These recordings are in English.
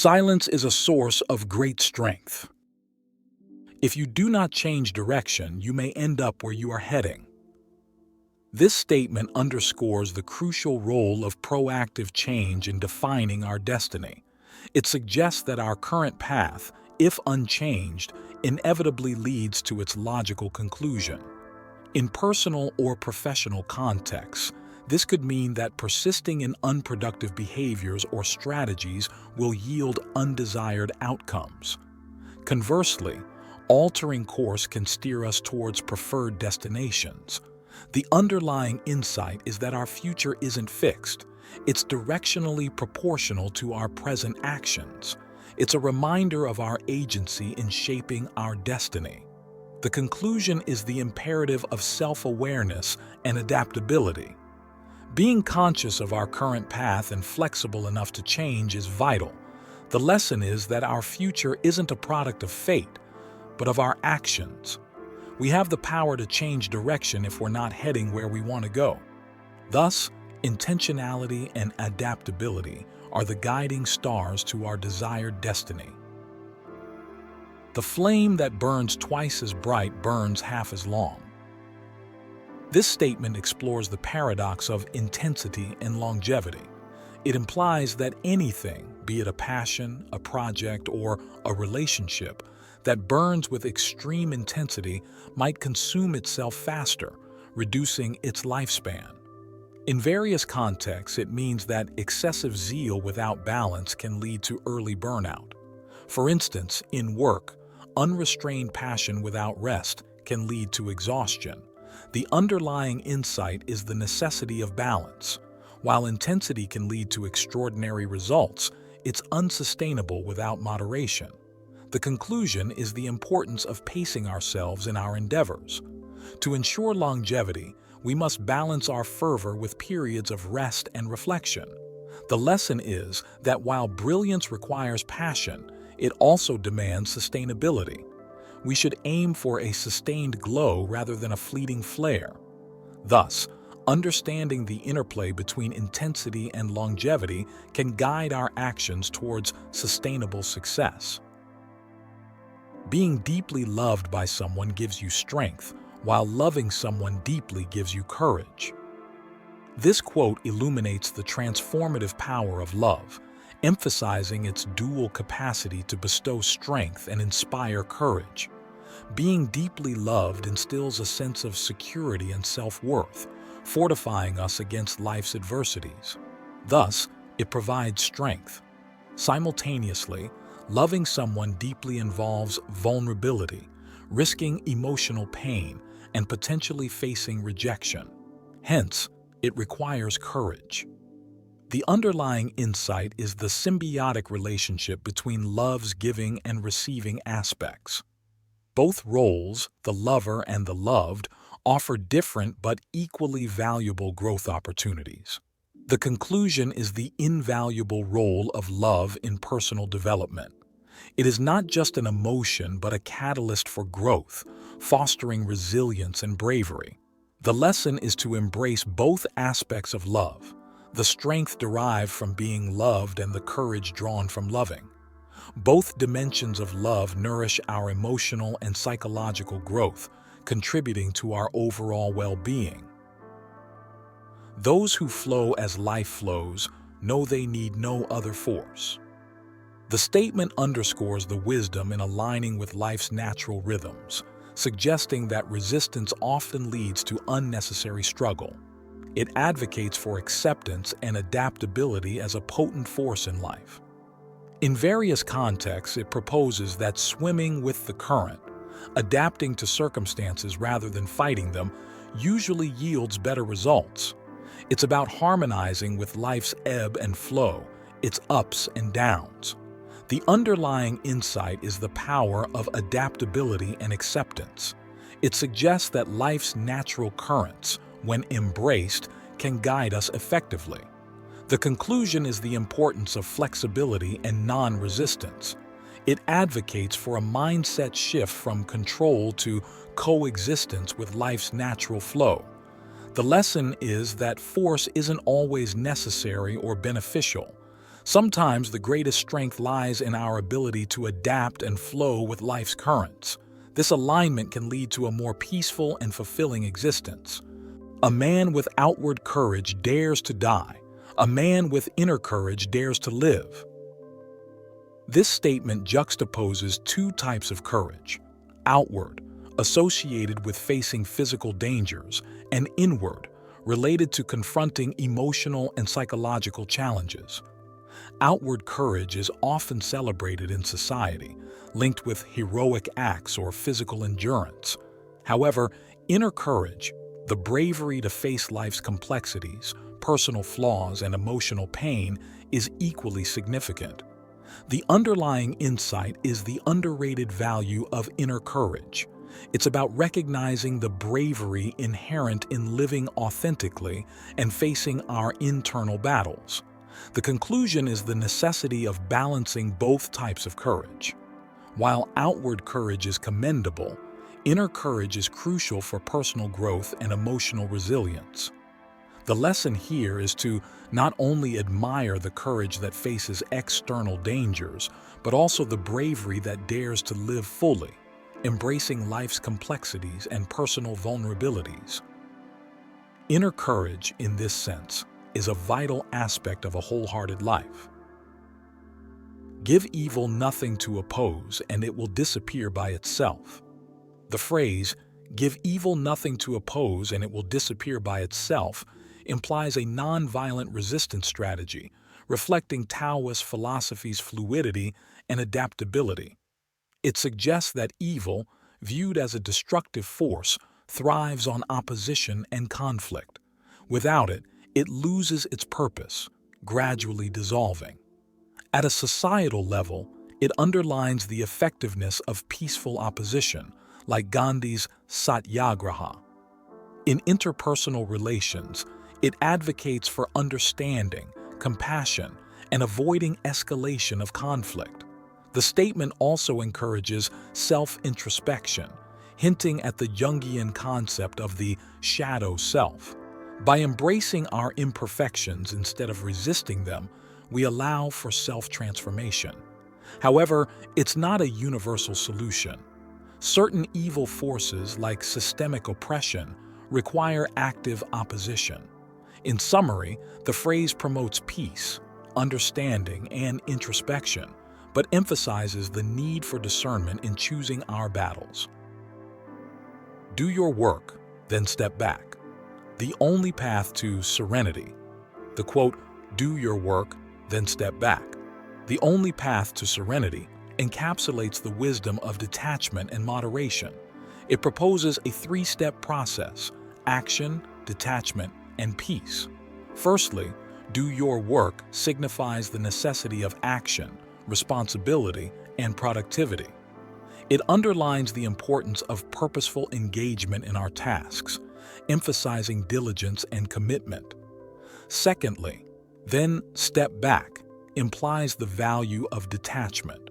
Silence is a source of great strength. If you do not change direction, you may end up where you are heading. This statement underscores the crucial role of proactive change in defining our destiny. It suggests that our current path, if unchanged, inevitably leads to its logical conclusion. In personal or professional contexts, this could mean that persisting in unproductive behaviors or strategies will yield undesired outcomes. Conversely, altering course can steer us towards preferred destinations. The underlying insight is that our future isn't fixed. It's directionally proportional to our present actions. It's a reminder of our agency in shaping our destiny. The conclusion is the imperative of self-awareness and adaptability. Being conscious of our current path and flexible enough to change is vital. The lesson is that our future isn't a product of fate, but of our actions. We have the power to change direction if we're not heading where we want to go. Thus, intentionality and adaptability are the guiding stars to our desired destiny. The flame that burns twice as bright burns half as long. This statement explores the paradox of intensity and longevity. It implies that anything, be it a passion, a project, or a relationship, that burns with extreme intensity might consume itself faster, reducing its lifespan. In various contexts, it means that excessive zeal without balance can lead to early burnout. For instance, in work, unrestrained passion without rest can lead to exhaustion. The underlying insight is the necessity of balance. While intensity can lead to extraordinary results, it's unsustainable without moderation. The conclusion is the importance of pacing ourselves in our endeavors. To ensure longevity, we must balance our fervor with periods of rest and reflection. The lesson is that while brilliance requires passion, it also demands sustainability. We should aim for a sustained glow rather than a fleeting flare. Thus, understanding the interplay between intensity and longevity can guide our actions towards sustainable success. Being deeply loved by someone gives you strength, while loving someone deeply gives you courage. This quote illuminates the transformative power of love, emphasizing its dual capacity to bestow strength and inspire courage. Being deeply loved instills a sense of security and self-worth, fortifying us against life's adversities. Thus, it provides strength. Simultaneously, loving someone deeply involves vulnerability, risking emotional pain, and potentially facing rejection. Hence, it requires courage. The underlying insight is the symbiotic relationship between love's giving and receiving aspects. Both roles, the lover and the loved, offer different but equally valuable growth opportunities. The conclusion is the invaluable role of love in personal development. It is not just an emotion but a catalyst for growth, fostering resilience and bravery. The lesson is to embrace both aspects of love, the strength derived from being loved and the courage drawn from loving. Both dimensions of love nourish our emotional and psychological growth, contributing to our overall well-being. Those who flow as life flows know they need no other force. The statement underscores the wisdom in aligning with life's natural rhythms, suggesting that resistance often leads to unnecessary struggle. It advocates for acceptance and adaptability as a potent force in life. In various contexts, it proposes that swimming with the current, adapting to circumstances rather than fighting them, usually yields better results. It's about harmonizing with life's ebb and flow, its ups and downs. The underlying insight is the power of adaptability and acceptance. It suggests that life's natural currents, when embraced, can guide us effectively. The conclusion is the importance of flexibility and non-resistance. It advocates for a mindset shift from control to coexistence with life's natural flow. The lesson is that force isn't always necessary or beneficial. Sometimes the greatest strength lies in our ability to adapt and flow with life's currents. This alignment can lead to a more peaceful and fulfilling existence. A man with outward courage dares to die. A man with inner courage dares to live. This statement juxtaposes two types of courage: outward, associated with facing physical dangers, and inward, related to confronting emotional and psychological challenges. Outward courage is often celebrated in society, linked with heroic acts or physical endurance. However, inner courage, the bravery to face life's complexities, personal flaws, and emotional pain, is equally significant. The underlying insight is the underrated value of inner courage. It's about recognizing the bravery inherent in living authentically and facing our internal battles. The conclusion is the necessity of balancing both types of courage. While outward courage is commendable, inner courage is crucial for personal growth and emotional resilience. The lesson here is to not only admire the courage that faces external dangers, but also the bravery that dares to live fully, embracing life's complexities and personal vulnerabilities. Inner courage, in this sense, is a vital aspect of a wholehearted life. Give evil nothing to oppose, and it will disappear by itself. The phrase, "give evil nothing to oppose and it will disappear by itself," implies a non-violent resistance strategy, reflecting Taoist philosophy's fluidity and adaptability. It suggests that evil, viewed as a destructive force, thrives on opposition and conflict. Without it, it loses its purpose, gradually dissolving. At a societal level, it underlines the effectiveness of peaceful opposition, like Gandhi's Satyagraha. In interpersonal relations, it advocates for understanding, compassion, and avoiding escalation of conflict. The statement also encourages self-introspection, hinting at the Jungian concept of the shadow self. By embracing our imperfections instead of resisting them, we allow for self-transformation. However, it's not a universal solution. Certain evil forces, like systemic oppression, require active opposition. In summary, the phrase promotes peace, understanding, and introspection, but emphasizes the need for discernment in choosing our battles. Do your work, then step back. The only path to serenity. The quote, "Do your work, then step back." The only path to serenity encapsulates the wisdom of detachment and moderation. It proposes a three-step process: action, detachment, and peace. Firstly, do your work signifies the necessity of action, responsibility, and productivity. It underlines the importance of purposeful engagement in our tasks, emphasizing diligence and commitment. Secondly, then step back implies the value of detachment.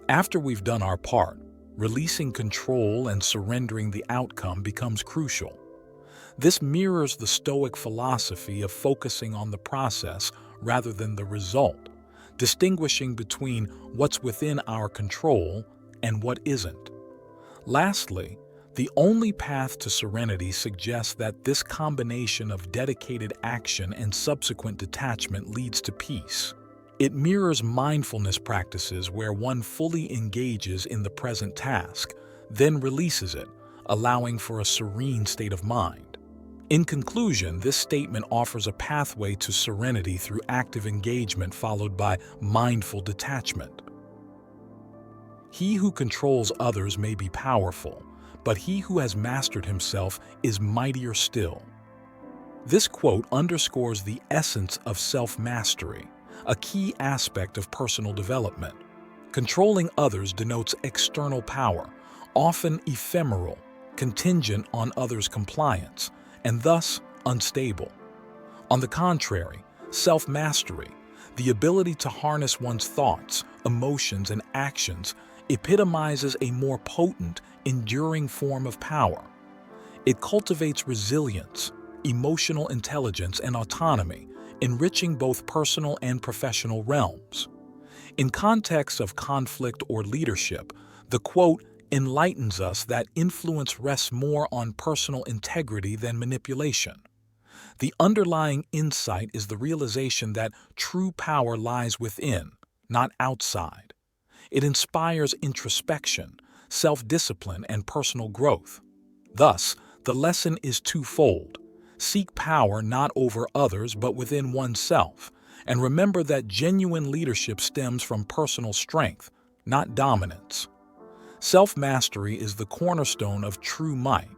After we've done our part, releasing control and surrendering the outcome becomes crucial. This mirrors the Stoic philosophy of focusing on the process rather than the result, distinguishing between what's within our control and what isn't. Lastly, the only path to serenity suggests that this combination of dedicated action and subsequent detachment leads to peace. It mirrors mindfulness practices where one fully engages in the present task, then releases it, allowing for a serene state of mind. In conclusion, this statement offers a pathway to serenity through active engagement followed by mindful detachment. He who controls others may be powerful, but he who has mastered himself is mightier still. This quote underscores the essence of self-mastery, a key aspect of personal development. Controlling others denotes external power, often ephemeral, contingent on others' compliance, and thus unstable. On the contrary, self-mastery, the ability to harness one's thoughts, emotions, and actions, epitomizes a more potent, enduring form of power. It cultivates resilience, emotional intelligence, and autonomy, enriching both personal and professional realms. In contexts of conflict or leadership, the quote enlightens us that influence rests more on personal integrity than manipulation. The underlying insight is the realization that true power lies within, not outside. It inspires introspection, self-discipline, and personal growth. Thus, the lesson is twofold. Seek power not over others but within oneself, and remember that genuine leadership stems from personal strength, not dominance. Self-mastery is the cornerstone of true might,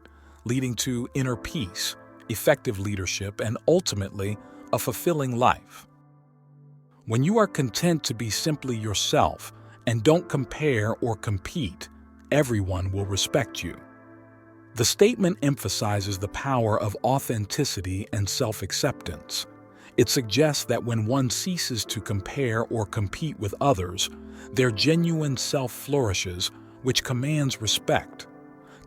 leading to inner peace, effective leadership, and ultimately, a fulfilling life. When you are content to be simply yourself and don't compare or compete, everyone will respect you. The statement emphasizes the power of authenticity and self-acceptance. It suggests that when one ceases to compare or compete with others, their genuine self flourishes, which commands respect.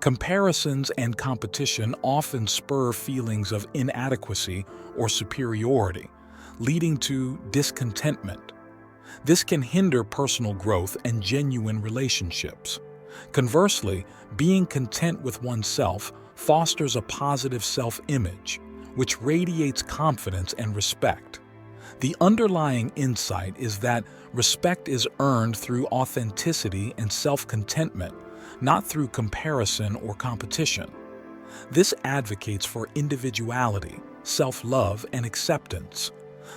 Comparisons and competition often spur feelings of inadequacy or superiority, leading to discontentment. This can hinder personal growth and genuine relationships. Conversely, being content with oneself fosters a positive self-image, which radiates confidence and respect. The underlying insight is that respect is earned through authenticity and self-contentment, not through comparison or competition. This advocates for individuality, self-love, and acceptance.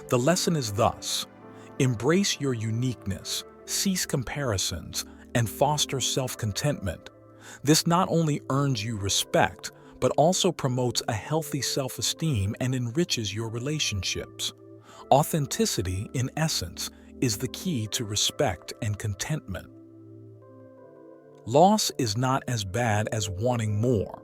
The lesson is thus: embrace your uniqueness, cease comparisons, and foster self-contentment. This not only earns you respect, but also promotes a healthy self-esteem and enriches your relationships. Authenticity, in essence, is the key to respect and contentment. Loss is not as bad as wanting more.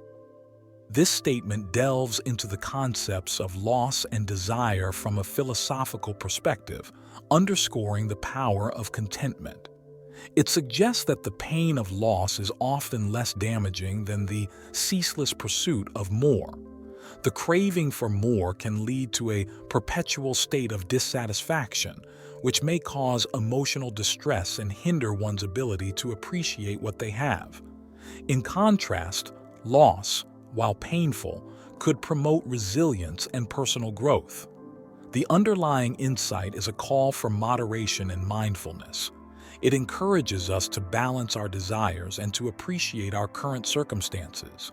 This statement delves into the concepts of loss and desire from a philosophical perspective, underscoring the power of contentment. It suggests that the pain of loss is often less damaging than the ceaseless pursuit of more. The craving for more can lead to a perpetual state of dissatisfaction, which may cause emotional distress and hinder one's ability to appreciate what they have. In contrast, loss, while painful, could promote resilience and personal growth. The underlying insight is a call for moderation and mindfulness. It encourages us to balance our desires and to appreciate our current circumstances.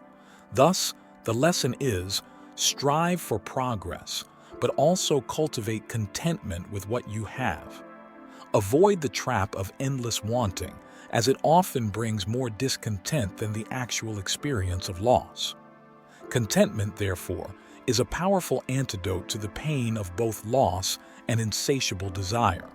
Thus, the lesson is: strive for progress, but also cultivate contentment with what you have. Avoid the trap of endless wanting, as it often brings more discontent than the actual experience of loss. Contentment, therefore, is a powerful antidote to the pain of both loss and insatiable desire.